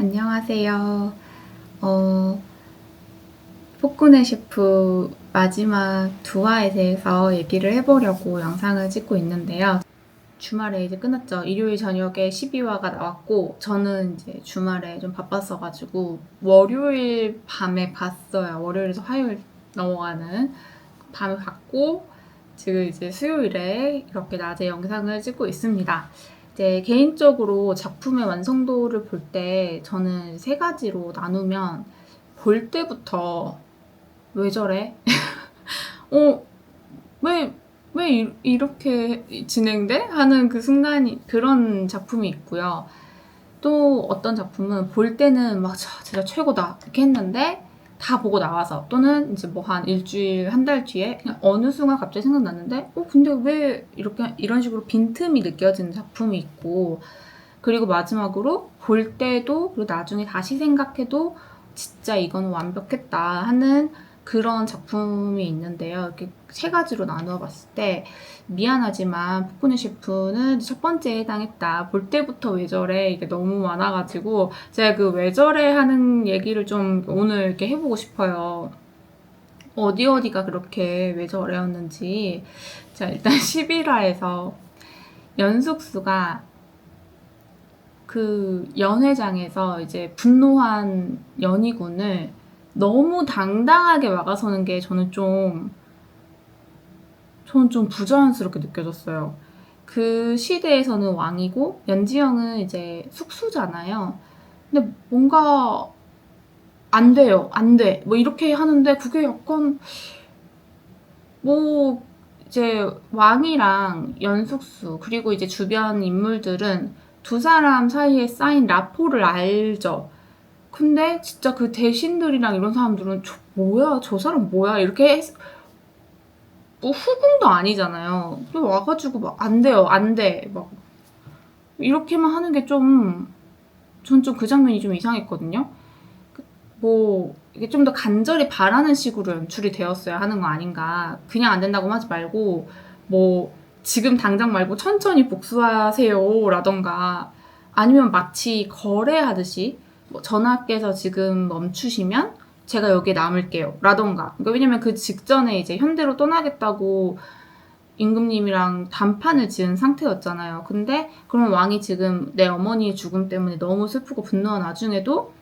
안녕하세요. 어, 폭군의 셰프 마지막 두 화에 대해서 얘기를 해보려고 영상을 찍고 있는데요. 주말에 이제 끝났죠. 일요일 저녁에 12화가 나왔고, 저는 이제 주말에 좀 바빴어가지고, 월요일 밤에 봤어요. 월요일에서 화요일 넘어가는 밤에 봤고, 지금 이제 수요일에 이렇게 낮에 영상을 찍고 있습니다. 이제 개인적으로 작품의 완성도를 볼 때 저는 세 가지로 나누면 볼 때부터 왜 저래? 왜, 왜 이렇게 진행돼? 하는 그 순간이 그런 작품이 있고요. 또 어떤 작품은 볼 때는 막 진짜 최고다 이렇게 했는데 다 보고 나와서 또는 이제 뭐 한 일주일 한 달 뒤에 그냥 어느 순간 갑자기 생각났는데 근데 왜 이렇게 이런 식으로 빈틈이 느껴지는 작품이 있고, 그리고 마지막으로 볼 때도 그리고 나중에 다시 생각해도 진짜 이거는 완벽했다 하는 그런 작품이 있는데요. 이렇게 세 가지로 나누어 봤을 때 미안하지만 폭군의 셰프는 첫 번째에 해당했다. 볼 때부터 왜 저래 이게 너무 많아가지고 제가 그 왜 저래 하는 얘기를 좀 오늘 이렇게 해보고 싶어요. 어디가 그렇게 왜 저래였는지. 자, 일단 11화에서 연숙수가 그 연회장에서 이제 분노한 연희군을 너무 당당하게 막아서는 게 저는 좀 부자연스럽게 느껴졌어요. 그 시대에서는 왕이고 연지영은 이제 숙수잖아요. 근데 뭔가 안 돼요. 안 돼. 뭐 이렇게 하는데 그게 약간 뭐 이제 왕이랑 연숙수 그리고 이제 주변 인물들은 두 사람 사이에 쌓인 라포를 알죠. 근데 진짜 그 대신들이랑 이런 사람들은 뭐야 저 사람 뭐야 이렇게 뭐 후궁도 아니잖아요. 또 와가지고 막 안 돼요 안 돼 막 이렇게만 하는 게 전 좀 그 장면이 좀 이상했거든요. 뭐 이게 좀 더 간절히 바라는 식으로 연출이 되었어야 하는 거 아닌가. 그냥 안 된다고 하지 말고 뭐 지금 당장 말고 천천히 복수하세요 라던가, 아니면 마치 거래하듯이 뭐 전하께서 지금 멈추시면 제가 여기에 남을게요 라던가. 그러니까 왜냐면 그 직전에 이제 현대로 떠나겠다고 임금님이랑 단판을 지은 상태였잖아요. 근데 그럼 왕이 지금 내 어머니의 죽음 때문에 너무 슬프고 분노한 와중에도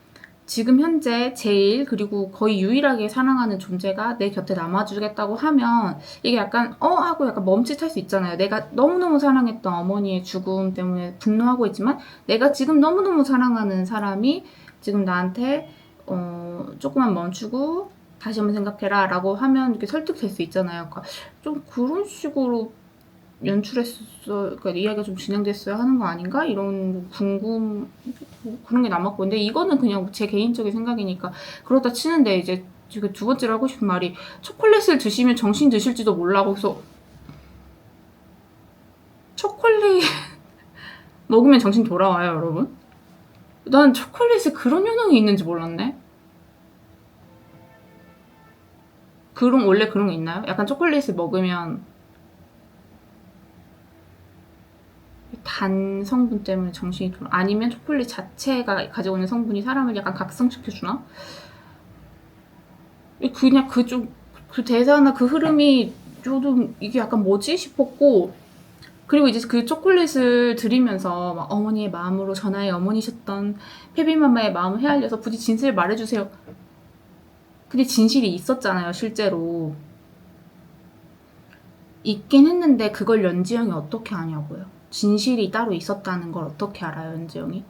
지금 현재 제일 그리고 거의 유일하게 사랑하는 존재가 내 곁에 남아주겠다고 하면 이게 약간 하고 약간 멈칫할 수 있잖아요. 내가 너무너무 사랑했던 어머니의 죽음 때문에 분노하고 있지만 내가 지금 너무너무 사랑하는 사람이 지금 나한테 조금만 멈추고 다시 한번 생각해라 라고 하면 이렇게 설득될 수 있잖아요. 그러니까 좀 그런 식으로 그러니까 이야기가 좀 진행됐어야 하는 거 아닌가? 이런 그런 게 남았고. 근데 이거는 그냥 제 개인적인 생각이니까 그렇다 치는데, 이제 지금 두 번째로 하고 싶은 말이 초콜릿을 드시면 정신 드실지도 몰라. 거기서 초콜릿 먹으면 정신 돌아와요, 여러분? 난 초콜릿에 그런 효능이 있는지 몰랐네. 원래 그런 게 있나요? 약간 초콜릿을 먹으면 단 성분 때문에 정신이 돌아. 아니면 초콜릿 자체가 가지고 있는 성분이 사람을 약간 각성시켜주나? 그냥 그 대사나 그 흐름이 저도 이게 약간 뭐지 싶었고, 그리고 이제 그 초콜릿을 드리면서 막 어머니의 마음으로 전하의 어머니셨던 페비마마의 마음을 헤아려서 부디 진실을 말해주세요. 근데 진실이 있었잖아요, 실제로. 있긴 했는데 그걸 연지영이 어떻게 아냐고요. 진실이 따로 있었다는 걸 어떻게 알아요, 연지영이?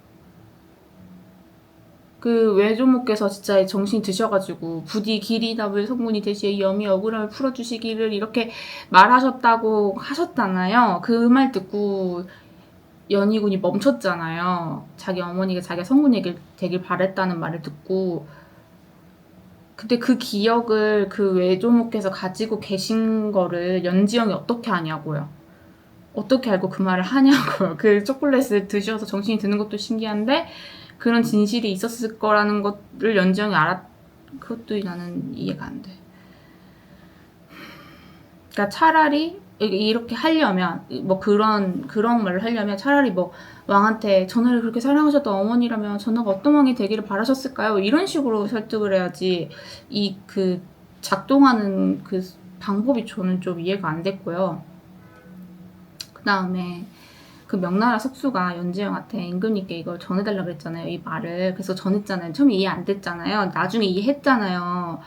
그 외조모께서 진짜 정신이 드셔가지고 부디 길이 답을 성분이 되시에 염이 억울함을 풀어주시기를 이렇게 말하셨다고 하셨잖아요. 그 말 듣고 연희군이 멈췄잖아요. 자기 어머니가 자기가 성군이 되길 바랬다는 말을 듣고. 근데 그 기억을 그 외조모께서 가지고 계신 거를 연지영이 어떻게 아냐고요. 어떻게 알고 그 말을 하냐고요. 그 초콜릿을 드셔서 정신이 드는 것도 신기한데 그런 진실이 있었을 거라는 것을 연지영이 그것도 나는 이해가 안 돼. 그러니까 차라리 이렇게 하려면 뭐 그런 말을 하려면 차라리 뭐 왕한테 전하를 그렇게 사랑하셨던 어머니라면 전하가 어떤 왕이 되기를 바라셨을까요? 이런 식으로 설득을 해야지 이 그 작동하는 그 방법이 저는 좀 이해가 안 됐고요. 그 다음에 그 명나라 석수가 연지영한테 임금님께 이걸 전해달라 그랬잖아요. 이 말을. 그래서 전했잖아요. 처음에 이해 안 됐잖아요. 나중에 이해했잖아요.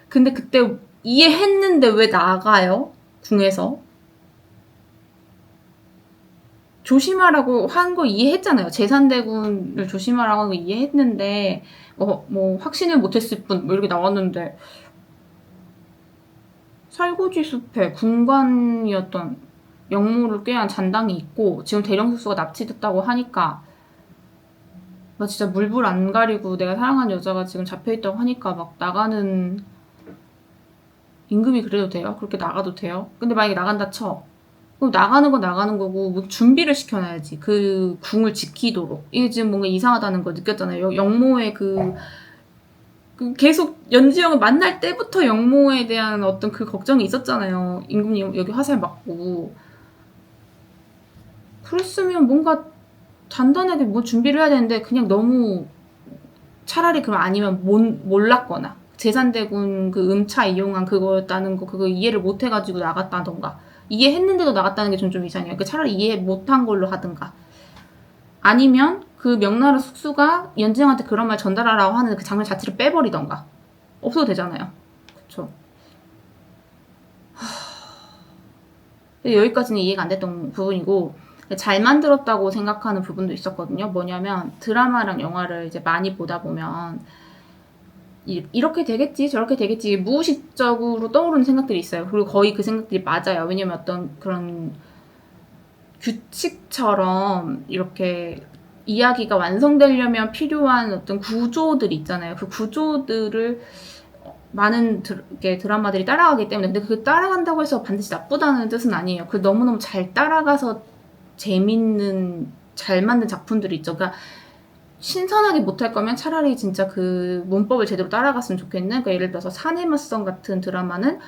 근데 그때 이해했는데 왜 나가요? 궁에서? 조심하라고 한 거 이해했잖아요. 제산대군을 조심하라고 한 거 이해했는데 뭐 확신을 못했을 뿐 뭐 이렇게 나왔는데 살구지 숲에 군관이었던 영모를 꾀한 잔당이 있고 지금 대령수수가 납치됐다고 하니까 나 진짜 물불 안 가리고 내가 사랑하는 여자가 지금 잡혀있다고 하니까 막 나가는 임금이 그래도 돼요? 그렇게 나가도 돼요? 근데 만약에 나간다 쳐. 그럼 나가는 건 나가는 거고 뭐 준비를 시켜놔야지. 그 궁을 지키도록. 이게 지금 뭔가 이상하다는 걸 느꼈잖아요. 영모의 그 계속 연지영을 만날 때부터 영모에 대한 어떤 그 걱정이 있었잖아요. 임금님 여기 화살 맞고. 그랬으면 뭔가 단단하게 뭐 준비를 해야 되는데 그냥 너무 차라리 그럼 아니면 몰랐거나 제산대군 그 음차 이용한 그거였다는 거 그거 이해를 못 해가지고 나갔다던가 이해했는데도 나갔다는 게 좀 이상해요. 차라리 이해 못한 걸로 하든가 아니면 그 명나라 숙수가 연지영한테 그런 말 전달하라고 하는 그 장면 자체를 빼버리던가 없어도 되잖아요. 그쵸? 여기까지는 이해가 안 됐던 부분이고 잘 만들었다고 생각하는 부분도 있었거든요. 뭐냐면 드라마랑 영화를 이제 많이 보다 보면 이렇게 되겠지 저렇게 되겠지 무의식적으로 떠오르는 생각들이 있어요. 그리고 거의 그 생각들이 맞아요. 왜냐면 어떤 그런 규칙처럼 이렇게 이야기가 완성되려면 필요한 어떤 구조들이 있잖아요. 그 구조들을 많은 드라마들이 따라가기 때문에 근데 그 따라간다고 해서 반드시 나쁘다는 뜻은 아니에요. 그 너무너무 잘 따라가서 재밌는 잘 만든 작품들이 있죠. 그러니까 신선하게 못할 거면 차라리 진짜 그 문법을 제대로 따라갔으면 좋겠는. 그러니까 예를 들어서 사내 맞선 같은 드라마는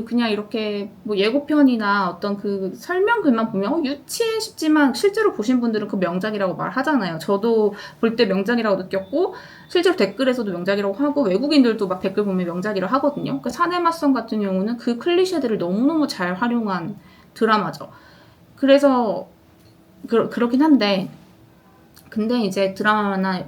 그냥 이렇게 뭐 예고편이나 어떤 그 설명글만 보면 유치해 싶지만 실제로 보신 분들은 그 명작이라고 말하잖아요. 저도 볼 때 명작이라고 느꼈고 실제로 댓글에서도 명작이라고 하고 외국인들도 막 댓글 보면 명작이라고 하거든요. 그러니까 사내 맞선 같은 경우는 그 클리셰들을 너무너무 잘 활용한 드라마죠. 그래서 그렇긴 한데 근데 이제 드라마나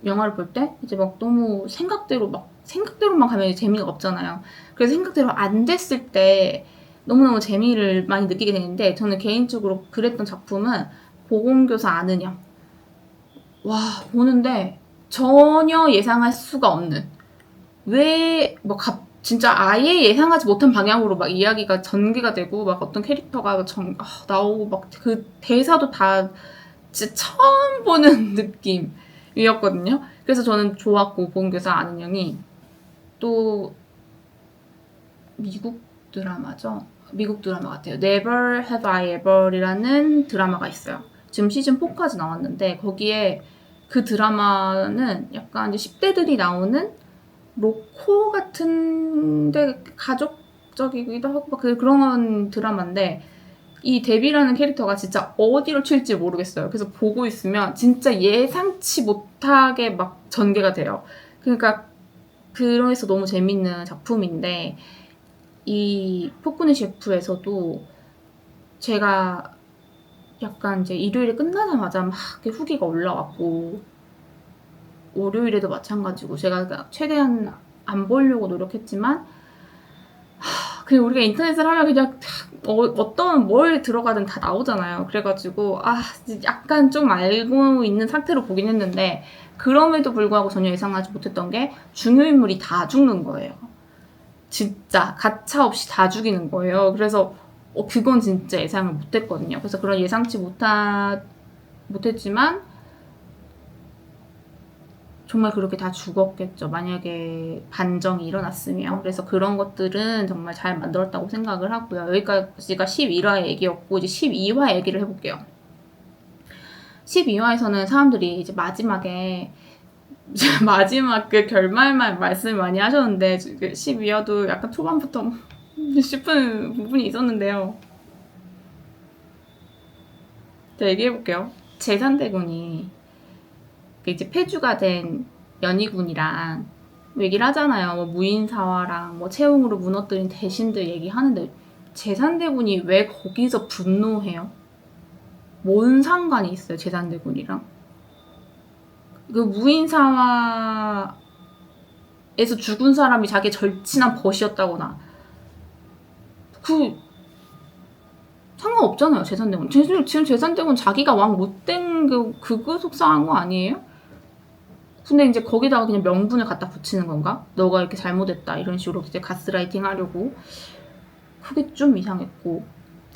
영화를 볼 때 이제 막 너무 생각대로만 가면 재미가 없잖아요. 그래서 생각대로 안 됐을 때 너무너무 재미를 많이 느끼게 되는데 저는 개인적으로 그랬던 작품은 보건교사 아는형. 와 보는데 전혀 예상할 수가 없는 진짜 아예 예상하지 못한 방향으로 막 이야기가 전개가 되고 막 어떤 캐릭터가 나오고 막 그 대사도 다 진짜 처음 보는 느낌이었거든요. 그래서 저는 좋았고 보건교사 아는 형이 또 미국 드라마죠. 미국 드라마 같아요. Never Have I Ever이라는 드라마가 있어요. 지금 시즌 4까지 나왔는데 거기에 그 드라마는 약간 이제 10대들이 나오는 로코 같은데 가족적이기도 하고 그런 드라마인데 이 데뷔라는 캐릭터가 진짜 어디로 튈지 모르겠어요. 그래서 보고 있으면 진짜 예상치 못하게 막 전개가 돼요. 그러니까 그래서 너무 재밌는 작품인데 이 포크네 셰프에서도 제가 약간 이제 일요일에 끝나자마자 막 후기가 올라왔고 월요일에도 마찬가지고 제가 최대한 안 보려고 노력했지만 그냥 우리가 인터넷을 하면 그냥 어떤 뭘 들어가든 다 나오잖아요. 그래가지고 약간 좀 알고 있는 상태로 보긴 했는데 그럼에도 불구하고 전혀 예상하지 못했던 게 중요인물이 다 죽는 거예요. 진짜 가차없이 다 죽이는 거예요. 그래서 그건 진짜 예상을 못했거든요. 그래서 그런 예상치 못했지만 정말 그렇게 다 죽었겠죠. 만약에 반정이 일어났으면. 그래서 그런 것들은 정말 잘 만들었다고 생각을 하고요. 여기까지가 11화 얘기였고 이제 12화 얘기를 해볼게요. 12화에서는 사람들이 이제 마지막에 마지막 그 결말만 말씀을 많이 하셨는데 12화도 약간 초반부터 싶은 부분이 있었는데요. 제가 얘기해볼게요. 제산대군이 이제 폐주가 된 연희군이랑 얘기를 하잖아요. 뭐 무인사화랑 뭐 채용으로 무너뜨린 대신들 얘기하는데 제산대군이 왜 거기서 분노해요? 뭔 상관이 있어요, 제산대군이랑? 그 무인사화에서 죽은 사람이 자기 절친한 벗이었다거나 상관없잖아요, 제산대군. 지금 제산대군 자기가 왕 못된 그거 속상한 거 아니에요? 근데 이제 거기다가 그냥 명분을 갖다 붙이는 건가? 너가 이렇게 잘못했다 이런 식으로 이제 가스라이팅 하려고. 그게 좀 이상했고,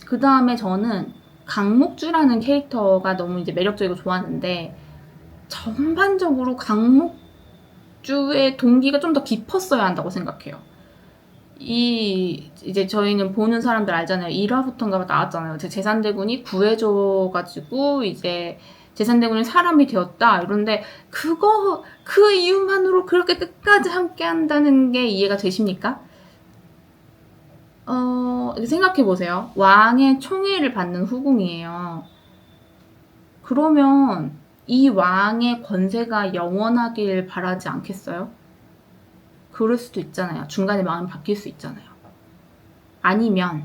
그 다음에 저는 강목주라는 캐릭터가 너무 이제 매력적이고 좋았는데 전반적으로 강목주의 동기가 좀 더 깊었어야 한다고 생각해요. 이제 저희는 보는 사람들 알잖아요. 1화부터인가 나왔잖아요. 제산대군이 구해줘가지고 이제 제산대군이 사람이 되었다 이런데 그 이유만으로 그렇게 끝까지 함께 한다는 게 이해가 되십니까? 생각해보세요. 왕의 총애를 받는 후궁이에요. 그러면 이 왕의 권세가 영원하길 바라지 않겠어요? 그럴 수도 있잖아요. 중간에 마음이 바뀔 수 있잖아요. 아니면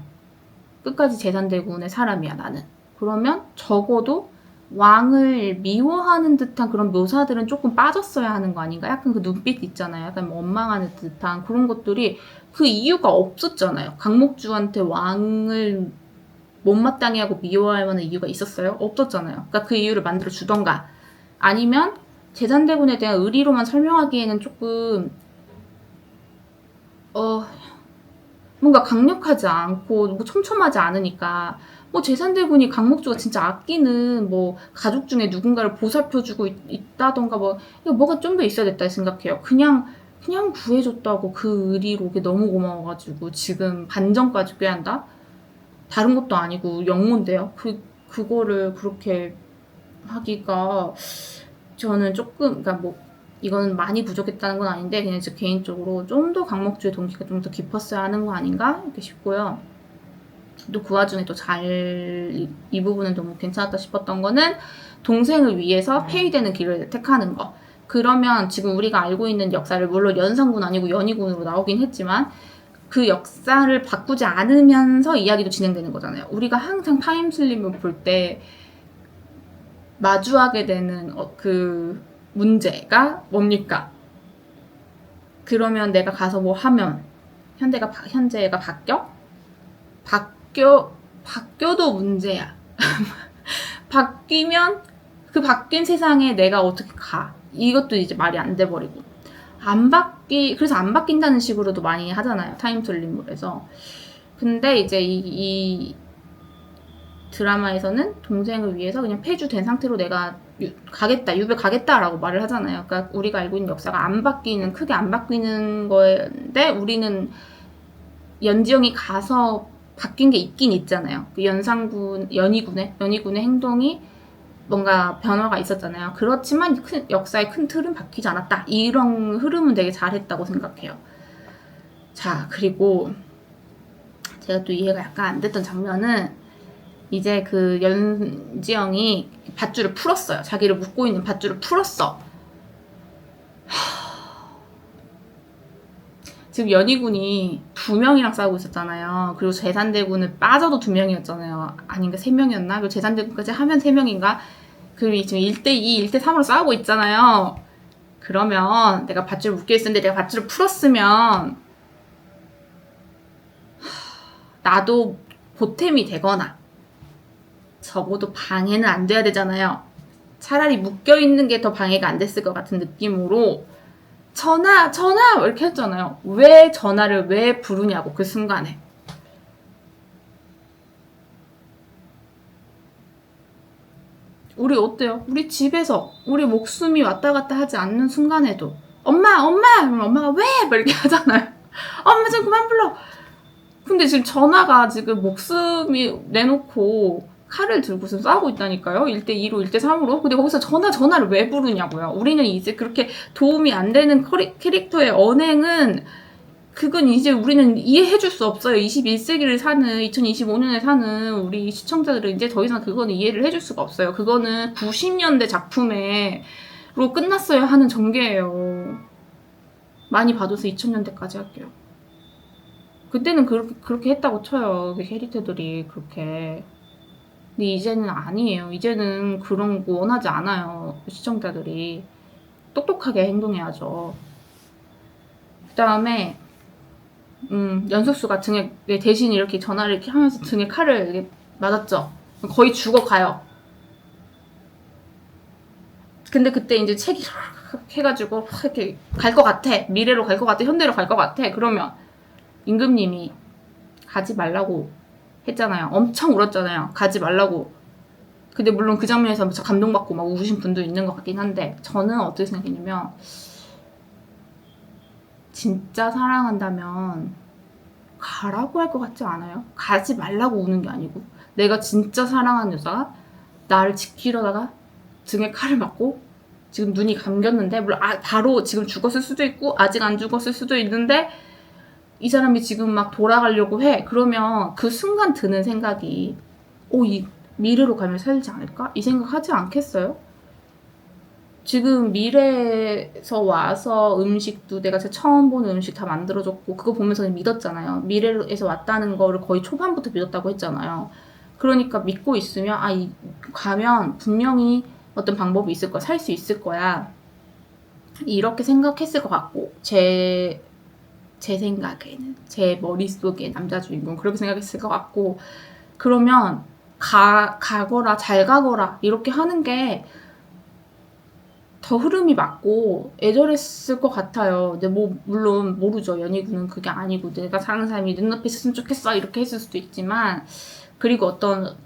끝까지 제산대군의 사람이야 나는. 그러면 적어도 왕을 미워하는 듯한 그런 묘사들은 조금 빠졌어야 하는 거 아닌가? 약간 그 눈빛 있잖아요. 약간 원망하는 듯한 그런 것들이 그 이유가 없었잖아요. 강목주한테 왕을 못마땅해 하고 미워할 만한 이유가 있었어요? 없었잖아요. 그러니까 그 이유를 만들어 주던가 아니면 제산대군에 대한 의리로만 설명하기에는 조금 뭔가 강력하지 않고 뭐 촘촘하지 않으니까 뭐 제산대군이 강목주가 진짜 아끼는 뭐 가족 중에 누군가를 보살펴주고 있다던가 뭐가 좀 더 있어야 됐다 생각해요. 그냥 구해줬다고 그 의리로 너무 고마워가지고 지금 반전까지 꾀한다? 다른 것도 아니고 영문데요. 그거를 그렇게 하기가 저는 조금 그러니까 뭐 이건 많이 부족했다는 건 아닌데 그냥 저 개인적으로 좀 더 강목주의 동기가 좀 더 깊었어야 하는 거 아닌가 이렇게 싶고요. 또 그 와중에 또 이 부분은 너무 괜찮았다 싶었던 거는 동생을 위해서 폐위되는 길을 택하는 거. 그러면 지금 우리가 알고 있는 역사를 물론 연산군 아니고 연희군으로 나오긴 했지만 그 역사를 바꾸지 않으면서 이야기도 진행되는 거잖아요. 우리가 항상 타임슬립을 볼 때 마주하게 되는 그 문제가 뭡니까? 그러면 내가 가서 뭐 하면 현재가 바뀌어도 문제야. 바뀌면 그 바뀐 세상에 내가 어떻게 가? 이것도 이제 말이 안 돼 버리고 그래서 안 바뀐다는 식으로도 많이 하잖아요. 타임슬립물에서. 근데 이제 이 드라마에서는 동생을 위해서 그냥 폐주된 상태로 내가 유배 가겠다라고 말을 하잖아요. 그러니까 우리가 알고 있는 역사가 크게 안 바뀌는 건데 우리는 연지영이 가서 바뀐 게 있긴 있잖아요. 그 연희군의 행동이 뭔가 변화가 있었잖아요. 그렇지만 역사의 큰 틀은 바뀌지 않았다. 이런 흐름은 되게 잘했다고 생각해요. 자, 그리고 제가 또 이해가 약간 안 됐던 장면은 이제 그 연지영이 밧줄을 풀었어요. 자기를 묶고 있는 밧줄을 풀었어. 지금 연희군이 2명이랑 싸우고 있었잖아요. 그리고 제산대군은 빠져도 2명이었잖아요. 아닌가 3명이었나? 그리고 제산대군까지 하면 3명인가? 그리고 지금 1대2, 1대3으로 싸우고 있잖아요. 그러면 내가 밧줄을 묶여 있었는데 내가 밧줄을 풀었으면 나도 보탬이 되거나 적어도 방해는 안 돼야 되잖아요. 차라리 묶여있는 게 더 방해가 안 됐을 것 같은 느낌으로 전화 이렇게 했잖아요. 왜 전화를 왜 부르냐고 그 순간에. 우리 어때요? 우리 집에서 우리 목숨이 왔다 갔다 하지 않는 순간에도 엄마 그러면 엄마가 왜? 막 이렇게 하잖아요. 엄마 좀 그만 불러. 근데 지금 전화가 지금 목숨이 내놓고 칼을 들고서 싸우고 있다니까요. 1대2로 1대3으로. 근데 거기서 전화를 왜 부르냐고요. 우리는 이제 그렇게 도움이 안 되는 캐릭터의 언행은 그건 이제 우리는 이해해줄 수 없어요. 21세기를 사는, 2025년에 사는 우리 시청자들은 이제 더 이상 그거는 이해를 해줄 수가 없어요. 그거는 90년대 작품으로 끝났어야 하는 전개예요. 많이 봐줘서 2000년대까지 할게요. 그때는 그렇게 했다고 쳐요. 그 캐릭터들이 그렇게. 근데 이제는 아니에요. 이제는 그런 거 원하지 않아요. 시청자들이. 똑똑하게 행동해야죠. 그 다음에 연숙수가 등에 대신 이렇게 전화를 이렇게 하면서 등에 칼을 이렇게 맞았죠. 거의 죽어가요. 근데 그때 이제 책이 해가지고 이렇게 갈 것 같아. 미래로 갈 것 같아. 현대로 갈 것 같아. 그러면 임금님이 가지 말라고 했잖아요. 엄청 울었잖아요. 가지 말라고. 근데 물론 그 장면에서 진짜 감동받고 막 우신 분도 있는 것 같긴 한데 저는 어떻게 생각했냐면 진짜 사랑한다면 가라고 할 것 같지 않아요? 가지 말라고 우는 게 아니고 내가 진짜 사랑하는 여자가 나를 지키려다가 등에 칼을 맞고 지금 눈이 감겼는데 물론 바로 지금 죽었을 수도 있고 아직 안 죽었을 수도 있는데 이 사람이 지금 막 돌아가려고 해. 그러면 그 순간 드는 생각이 이 미래로 가면 살지 않을까? 이 생각 하지 않겠어요? 지금 미래에서 와서 음식도 내가 제가 처음 보는 음식 다 만들어줬고 그거 보면서 그냥 믿었잖아요. 미래에서 왔다는 거를 거의 초반부터 믿었다고 했잖아요. 그러니까 믿고 있으면 가면 분명히 어떤 방법이 있을 거야. 살 수 있을 거야. 이렇게 생각했을 것 같고 제 생각에는 제 머릿속에 남자 주인공 그렇게 생각했을 것 같고 그러면 가거라 잘 가거라 이렇게 하는 게 더 흐름이 맞고 애절했을 것 같아요. 근데 물론 모르죠. 연희군은 그게 아니고 내가 사는 사람이 눈앞에 있었으면 좋겠어 이렇게 했을 수도 있지만 그리고 어떤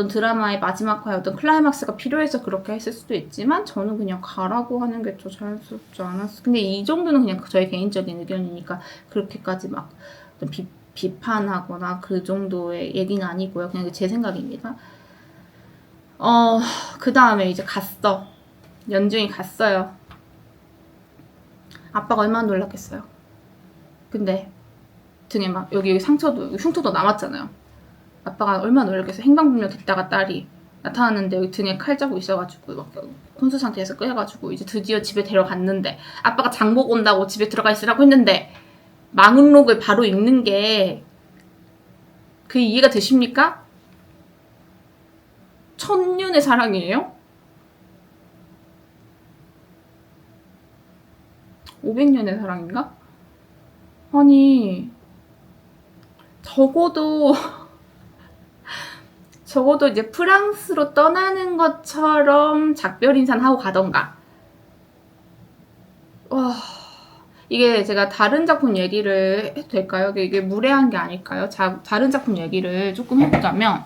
드라마의 마지막 화에 어떤 클라이막스가 필요해서 그렇게 했을 수도 있지만 저는 그냥 가라고 하는 게 더 자연스럽지 않았어. 근데 이 정도는 그냥 저의 개인적인 의견이니까 그렇게까지 막 비판하거나 그 정도의 얘기는 아니고요. 그냥 제 생각입니다. 그 다음에 이제 갔어. 연중이 갔어요. 아빠가 얼마나 놀랐겠어요. 근데 등에 막 여기 상처도 흉터도 남았잖아요. 아빠가 얼마나 놀랐겠어요. 행방불명 됐다가 딸이 나타났는데 여기 등에 칼 자국 있어가지고 막 혼수 상태에서 끄여가지고 이제 드디어 집에 데려갔는데 아빠가 장보고 온다고 집에 들어가 있으라고 했는데 망은록을 바로 읽는 게 그게 이해가 되십니까? 천년의 사랑이에요? 500년의 사랑인가? 아니 적어도 이제 프랑스로 떠나는 것처럼 작별 인사하고 가던가. 이게 제가 다른 작품 얘기를 해도 될까요? 이게 무례한 게 아닐까요? 다른 작품 얘기를 조금 해보자면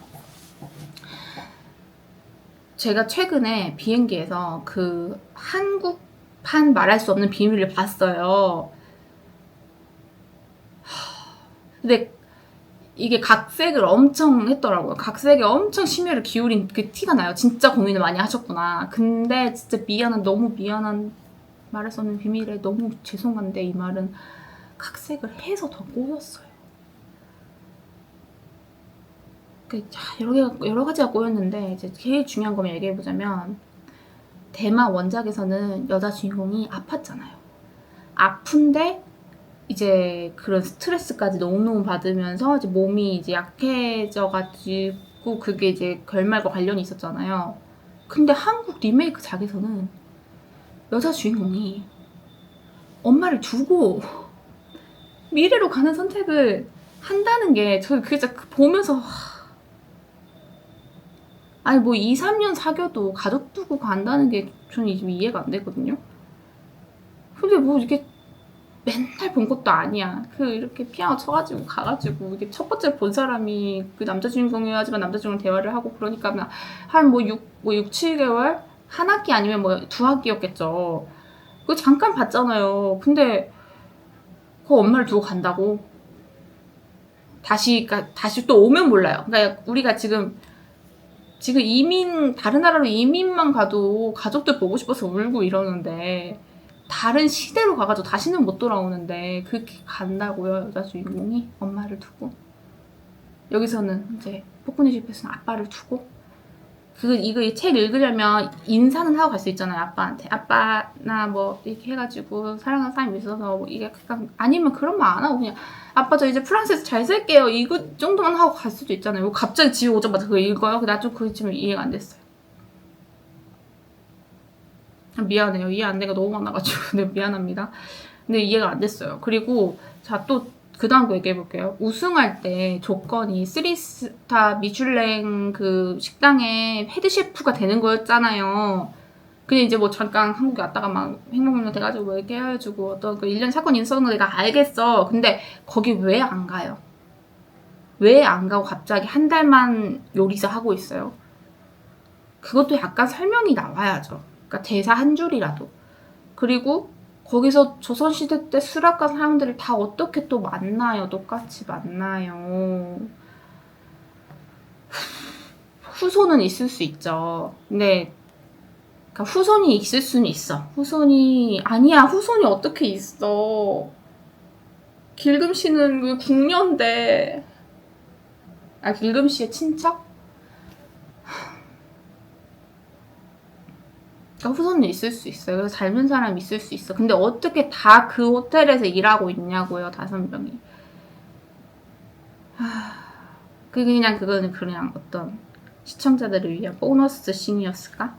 제가 최근에 비행기에서 그 한국판 말할 수 없는 비밀을 봤어요. 근데 이게 각색을 엄청 했더라고요. 각색에 엄청 심혈을 기울인 그 티가 나요. 진짜 고민을 많이 하셨구나. 근데 진짜 너무 미안한 말할 수 없는 비밀에 너무 죄송한데 이 말은 각색을 해서 더 꼬였어요. 여러 가지가 꼬였는데 이제 제일 중요한 거만 얘기해보자면 대마 원작에서는 여자 주인공이 아팠잖아요. 아픈데 이제 그런 스트레스까지 너무너무 받으면서 이제 몸이 이제 약해져가지고 그게 이제 결말과 관련이 있었잖아요. 근데 한국 리메이크 작에서는 여자 주인공이 엄마를 두고 미래로 가는 선택을 한다는 게 저 그게 진짜 보면서 아니 2, 3년 사귀어도 가족 두고 간다는 게 저는 좀 이해가 안 되거든요. 근데 이게 맨날 본 것도 아니야. 이렇게 피아노 쳐가지고 가가지고 이게 첫 번째 본 사람이 그 남자 주인공이어야지만 남자 주인공 대화를 하고 그러니까 한 6, 7개월? 한 학기 아니면 2학기였겠죠. 그거 잠깐 봤잖아요. 근데 그 엄마를 두고 간다고? 다시 또 오면 몰라요. 그러니까 우리가 지금 다른 나라로 이민만 가도 가족들 보고 싶어서 울고 이러는데 다른 시대로 가가지고 다시는 못 돌아오는데 그렇게 간다고요, 여자 주인공이 엄마를 두고. 여기서는 이제 폭군의 집에서는 아빠를 두고. 이거 이 책 읽으려면 인사는 하고 갈 수 있잖아요, 아빠한테. 아빠, 나 뭐, 이렇게 해가지고, 사랑하는 사람이 있어서, 뭐, 이게 약간, 아니면 그런 말 안 하고, 그냥, 아빠, 저 이제 프랑스에서 잘 살게요. 이거 정도만 하고 갈 수도 있잖아요. 뭐 갑자기 집에 오자마자 그거 읽어요? 나 좀 그게 좀 이해가 안 됐어요. 미안해요. 이해 안 되가 너무 많아가지고. 네, 미안합니다. 근데 이해가 안 됐어요. 그리고, 자, 또, 그 다음 거 얘기해볼게요. 우승할 때 조건이 3스타 미슐랭 그 식당의 헤드셰프가 되는 거였잖아요. 근데 이제 뭐 잠깐 한국에 왔다가 막 행복명령 돼가지고 뭐 이렇게 해가지고 어떤 그 1년 사건이 있었는 거 내가 알겠어. 근데 거기 왜 안 가요? 왜 안 가고 갑자기 한 달만 요리사 하고 있어요? 그것도 약간 설명이 나와야죠. 그러니까 대사 한 줄이라도. 그리고 거기서 조선시대 때 수락가 사람들을 다 어떻게 또 만나요? 똑같이 만나요. 후손은 있을 수 있죠. 근데 그러니까 후손이 있을 수는 있어. 아니야, 후손이 어떻게 있어. 길금씨는 그 궁녀인데. 길금씨의 친척? 후손은 있을 수 있어요. 그래서 닮은 사람이 있을 수 있어. 근데 어떻게 다 그 호텔에서 일하고 있냐고요, 5명이. 그거는 그냥 어떤 시청자들을 위한 보너스 씬이었을까?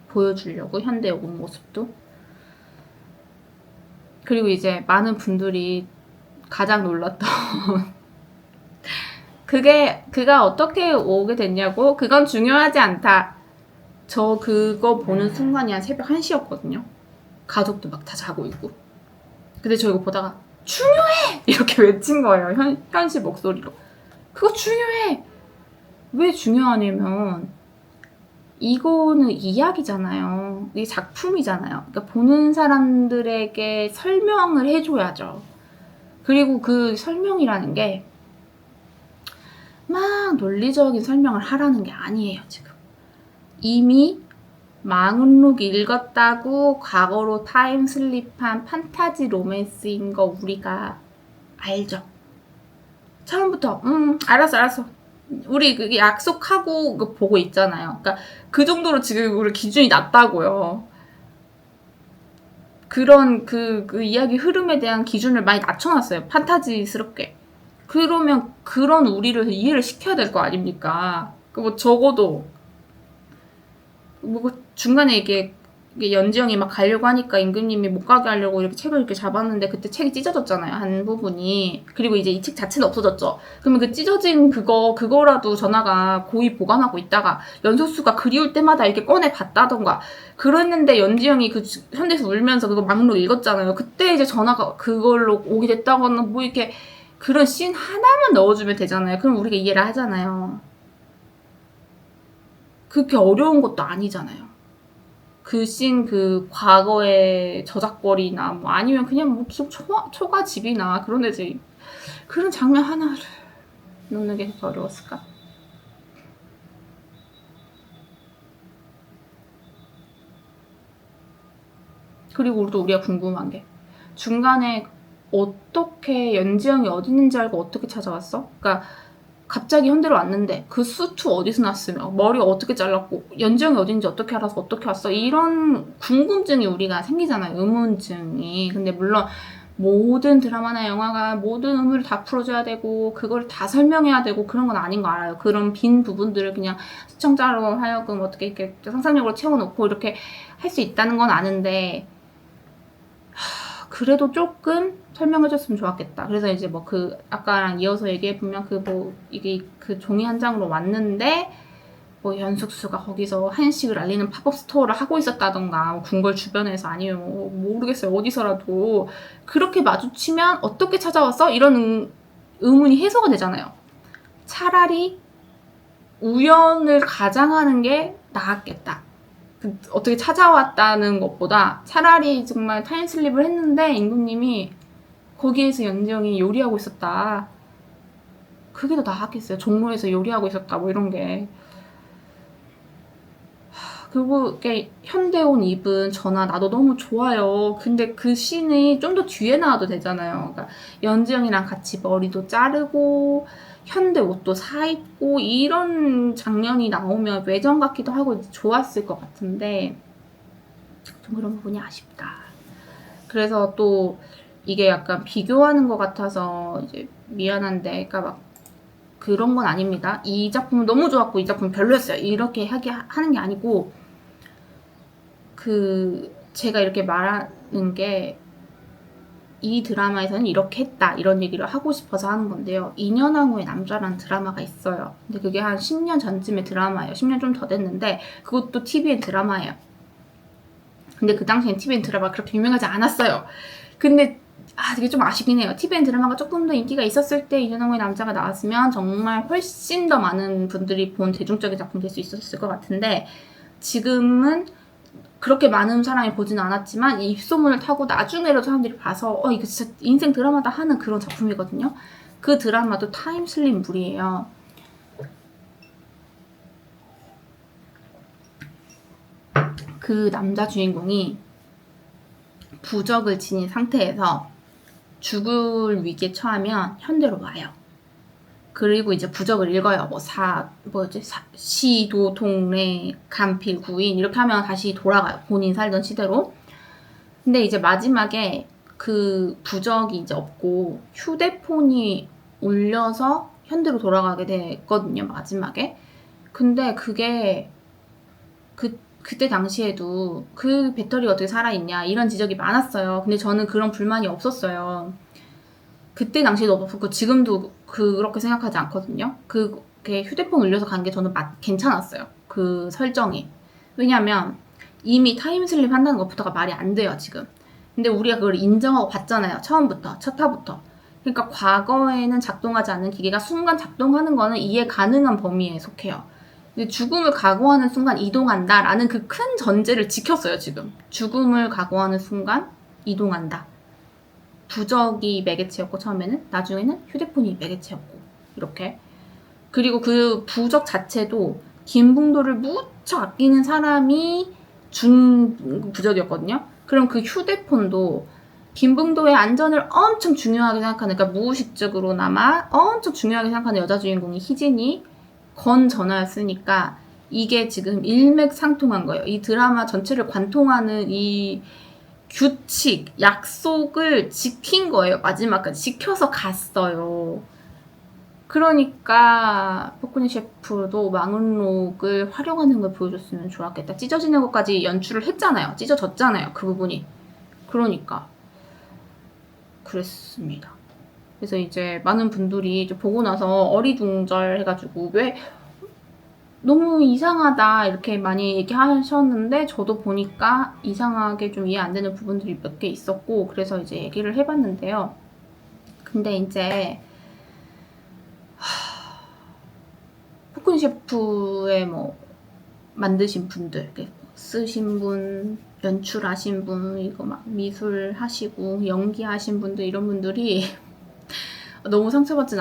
보여주려고, 현대에 온 모습도. 그리고 이제 많은 분들이 가장 놀랐던 그가 어떻게 오게 됐냐고? 그건 중요하지 않다. 저 그거 보는 순간이 한 새벽 1시였거든요. 가족도 막 다 자고 있고. 근데 저 이거 보다가 중요해! 이렇게 외친 거예요. 현씨 목소리로. 그거 중요해! 왜 중요하냐면 이거는 이야기잖아요. 이게 작품이잖아요. 그러니까 보는 사람들에게 설명을 해줘야죠. 그리고 그 설명이라는 게 막 논리적인 설명을 하라는 게 아니에요, 지금. 이미 망은록 읽었다고 과거로 타임슬립한 판타지 로맨스인 거 우리가 알죠. 처음부터 알았어. 우리 그게 약속하고 그거 보고 있잖아요. 그러니까 그 정도로 지금 우리 기준이 낮다고요. 그런 그 이야기 흐름에 대한 기준을 많이 낮춰놨어요. 판타지스럽게. 그러면 그런 우리를 이해를 시켜야 될 거 아닙니까? 뭐 적어도 뭐 중간에 이게 연지영이 막 가려고 하니까 임금님이 못 가게 하려고 이렇게 책을 이렇게 잡았는데 그때 책이 찢어졌잖아요, 한 부분이. 그리고 이제 이 책 자체는 없어졌죠. 그러면 그 찢어진 그거라도 전하가 고이 보관하고 있다가 연소수가 그리울 때마다 이렇게 꺼내 봤다던가 그랬는데 연지영이 그 현대에서 울면서 그거 막로 읽었잖아요. 그때 이제 전하가 그걸로 오게 됐다거나 뭐 이렇게 그런 씬 하나만 넣어주면 되잖아요. 그럼 우리가 이해를 하잖아요. 그렇게 어려운 것도 아니잖아요. 그 씬 그 과거의 저작거리나 뭐 아니면 그냥 뭐 초가집이나 그런 데서 그런 장면 하나를 넣는 게 더 어려웠을까? 그리고 우리가 궁금한 게 중간에 어떻게 연지영이 어디 있는지 알고 어떻게 찾아왔어? 그러니까 갑자기 현대로 왔는데 그 수트 어디서 났으며 머리 어떻게 잘랐고 연지영이 어딘지 어떻게 알아서 어떻게 왔어? 이런 궁금증이 우리가 생기잖아요. 의문증이. 근데 물론 모든 드라마나 영화가 모든 의문을 다 풀어줘야 되고 그걸 다 설명해야 되고 그런 건 아닌 거 알아요. 그런 빈 부분들을 그냥 시청자로 하여금 어떻게 이렇게 상상력으로 채워놓고 이렇게 할 수 있다는 건 아는데 그래도 조금 설명해줬으면 좋았겠다. 그래서 이제 뭐 아까랑 이어서 얘기해보면 이게 그 종이 한 장으로 왔는데 뭐 연숙수가 거기서 한식을 알리는 팝업 스토어를 하고 있었다던가 궁궐 주변에서 아니면 뭐 모르겠어요. 어디서라도 그렇게 마주치면 어떻게 찾아왔어? 이런 의문이 해소가 되잖아요. 차라리 우연을 가장하는 게 나았겠다. 어떻게 찾아왔다는 것보다 차라리 정말 타임슬립을 했는데 임금님이 거기에서 연지영이 요리하고 있었다. 그게 더 나았겠어요. 종로에서 요리하고 있었다. 뭐 이런 게. 그게 현대온 입은 저나 나도 너무 좋아요. 근데 그 씬이 좀 더 뒤에 나와도 되잖아요. 그러니까 연지영이랑 같이 머리도 자르고 현대 옷도 사입고 이런 장면이 나오면 외전 같기도 하고 좋았을 것 같은데 좀 그런 부분이 아쉽다. 그래서 또 이게 약간 비교하는 것 같아서 이제 미안한데, 그러니까 막 그런 건 아닙니다. 이 작품은 너무 좋았고 이 작품은 별로였어요. 이렇게 하는 게 아니고, 제가 이렇게 말하는 게 이 드라마에서는 이렇게 했다 이런 얘기를 하고 싶어서 하는 건데요. 2년왕후의 남자라는 드라마가 있어요. 근데 그게 한 10년 전쯤의 드라마예요. 10년 좀 더 됐는데 그것도 TVN 드라마예요. 근데 그 당시엔 TVN 드라마가 그렇게 유명하지 않았어요. 근데 되게 좀 아쉽긴 해요. TVN 드라마가 조금 더 인기가 있었을 때 2년왕후의 남자가 나왔으면 정말 훨씬 더 많은 분들이 본 대중적인 작품 될 수 있었을 것 같은데, 지금은 그렇게 많은 사람이 보진 않았지만 이 입소문을 타고 나중에라도 사람들이 봐서 이거 진짜 인생 드라마다 하는 그런 작품이거든요. 그 드라마도 타임슬립물이에요. 그 남자 주인공이 부적을 지닌 상태에서 죽을 위기에 처하면 현대로 와요. 그리고 이제 부적을 읽어요. 시도, 동래, 간필, 구인 이렇게 하면 다시 돌아가요. 본인 살던 시대로. 근데 이제 마지막에 그 부적이 이제 없고 휴대폰이 울려서 현대로 돌아가게 됐거든요. 마지막에. 근데 그게 그때 당시에도 그 배터리가 어떻게 살아있냐 이런 지적이 많았어요. 근데 저는 그런 불만이 없었어요. 그때 당시에도 없었고 지금도 그렇게 생각하지 않거든요. 그게 휴대폰 울려서 간 게 저는 괜찮았어요. 그 설정이. 왜냐면 이미 타임슬립 한다는 것부터가 말이 안 돼요, 지금. 근데 우리가 그걸 인정하고 봤잖아요. 처음부터, 첫 화부터. 그러니까 과거에는 작동하지 않는 기계가 순간 작동하는 거는 이해 가능한 범위에 속해요. 근데 죽음을 각오하는 순간 이동한다라는 그 큰 전제를 지켰어요, 지금. 죽음을 각오하는 순간 이동한다. 부적이 매개체였고 처음에는, 나중에는 휴대폰이 매개체였고 이렇게. 그리고 그 부적 자체도 김붕도를 무척 아끼는 사람이 준 부적이었거든요. 그럼 그 휴대폰도 김붕도의 안전을 엄청 중요하게 생각하는, 그러니까 무의식적으로나마 엄청 중요하게 생각하는 여자 주인공이 희진이 건 전화였으니까 이게 지금 일맥상통한 거예요. 이 드라마 전체를 관통하는 이 규칙, 약속을 지킨 거예요. 마지막까지 지켜서 갔어요. 그러니까 포크니 셰프도 마운록을 활용하는 걸 보여줬으면 좋았겠다. 찢어지는 것까지 연출을 했잖아요. 찢어졌잖아요. 그 부분이. 그러니까 그랬습니다. 그래서 이제 많은 분들이 이제 보고 나서 어리둥절해가지고 왜 너무 이상하다 이렇게 많이 얘기하셨는데, 저도 보니까 이상하게 좀 이해 안 되는 부분들이 몇 개 있었고 그래서 이제 얘기를 해봤는데요. 근데 이제 포크니 셰프의 만드신 분들, 쓰신 분, 연출하신 분, 이거 막 미술 하시고 연기하신 분들, 이런 분들이 너무 상처받진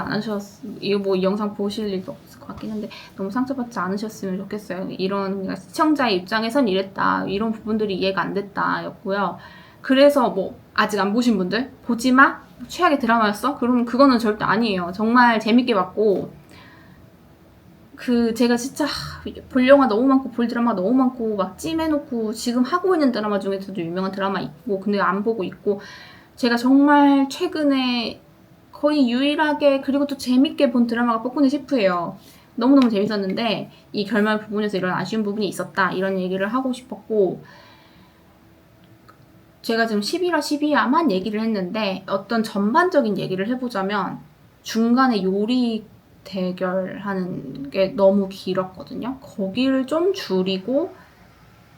이거 이 영상 보실 일도 없을 것 같긴 한데 너무 상처받지 않으셨으면 좋겠어요. 그러니까 시청자의 입장에선 이랬다, 이런 부분들이 이해가 안 됐다 였고요. 그래서 아직 안 보신 분들 보지마, 최악의 드라마였어? 그러면 그거는 절대 아니에요. 정말 재밌게 봤고, 제가 진짜 볼 영화 너무 많고 볼 드라마 너무 많고 막 찜해놓고 지금 하고 있는 드라마 중에서도 유명한 드라마 있고 근데 안 보고 있고, 제가 정말 최근에 거의 유일하게 그리고 또 재밌게 본 드라마가 포크니 셰프예요. 너무너무 재밌었는데 이 결말 부분에서 이런 아쉬운 부분이 있었다, 이런 얘기를 하고 싶었고, 제가 지금 11화 12화만 얘기를 했는데 어떤 전반적인 얘기를 해보자면 중간에 요리 대결하는 게 너무 길었거든요. 거기를 좀 줄이고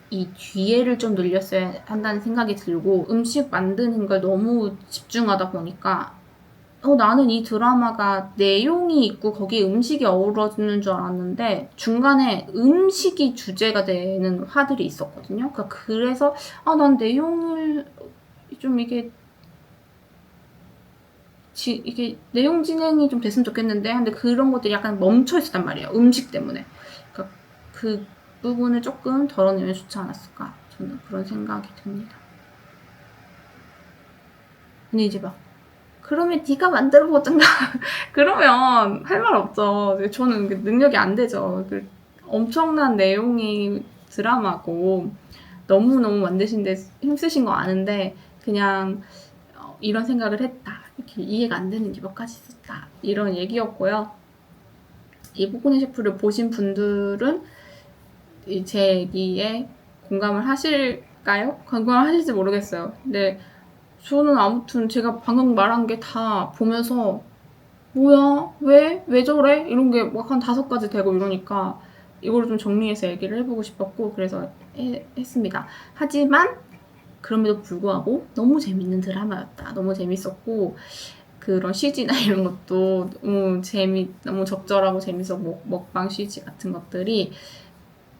이 뒤에를 좀 늘렸어야 한다는 생각이 들고, 음식 만드는 걸 너무 집중하다 보니까 나는 이 드라마가 내용이 있고 거기에 음식이 어우러지는 줄 알았는데 중간에 음식이 주제가 되는 화들이 있었거든요. 그래서 난 내용을 좀 이게 내용 진행이 좀 됐으면 좋겠는데, 근데 그런 것들이 약간 멈춰 있었단 말이에요. 음식 때문에. 그러니까 부분을 조금 덜어내면 좋지 않았을까, 저는 그런 생각이 듭니다. 근데 이제 막 그러면 네가 만들어 보든가 그러면 할 말 없죠. 저는 능력이 안 되죠. 엄청난 내용이 드라마고 너무너무 만드신데 힘쓰신 거 아는데 그냥 이런 생각을 했다, 이렇게 이해가 안 되는 게 몇 가지 있었다, 이런 얘기였고요. 이 포코네 셰프를 보신 분들은 제 얘기에 공감을 하실까요? 공감을 하실지 모르겠어요. 근데 저는 아무튼 제가 방금 말한 게 다 보면서 뭐야? 왜 저래? 이런 게 막 한 5가지 되고 이러니까 이거를 좀 정리해서 얘기를 해보고 싶었고 그래서 했습니다. 하지만 그럼에도 불구하고 너무 재밌는 드라마였다. 너무 재밌었고 그런 CG나 이런 것도 너무 적절하고 재밌어. 먹방 CG 같은 것들이.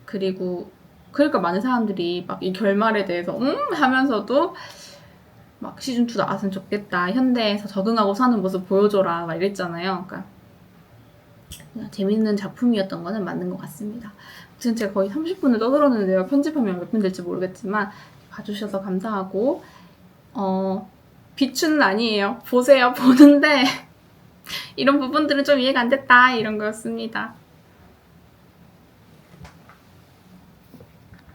그리고 그러니까 많은 사람들이 막 이 결말에 대해서 하면서도 막 시즌2 나왔으면 좋겠다, 현대에서 적응하고 사는 모습 보여줘라 막 이랬잖아요. 그러니까 그냥 재밌는 작품이었던 거는 맞는 것 같습니다. 아무튼 제가 거의 30분을 떠들었는데요. 편집하면 몇 분 될지 모르겠지만 봐주셔서 감사하고 비추는 아니에요. 보세요. 보는데 이런 부분들은 좀 이해가 안 됐다, 이런 거였습니다.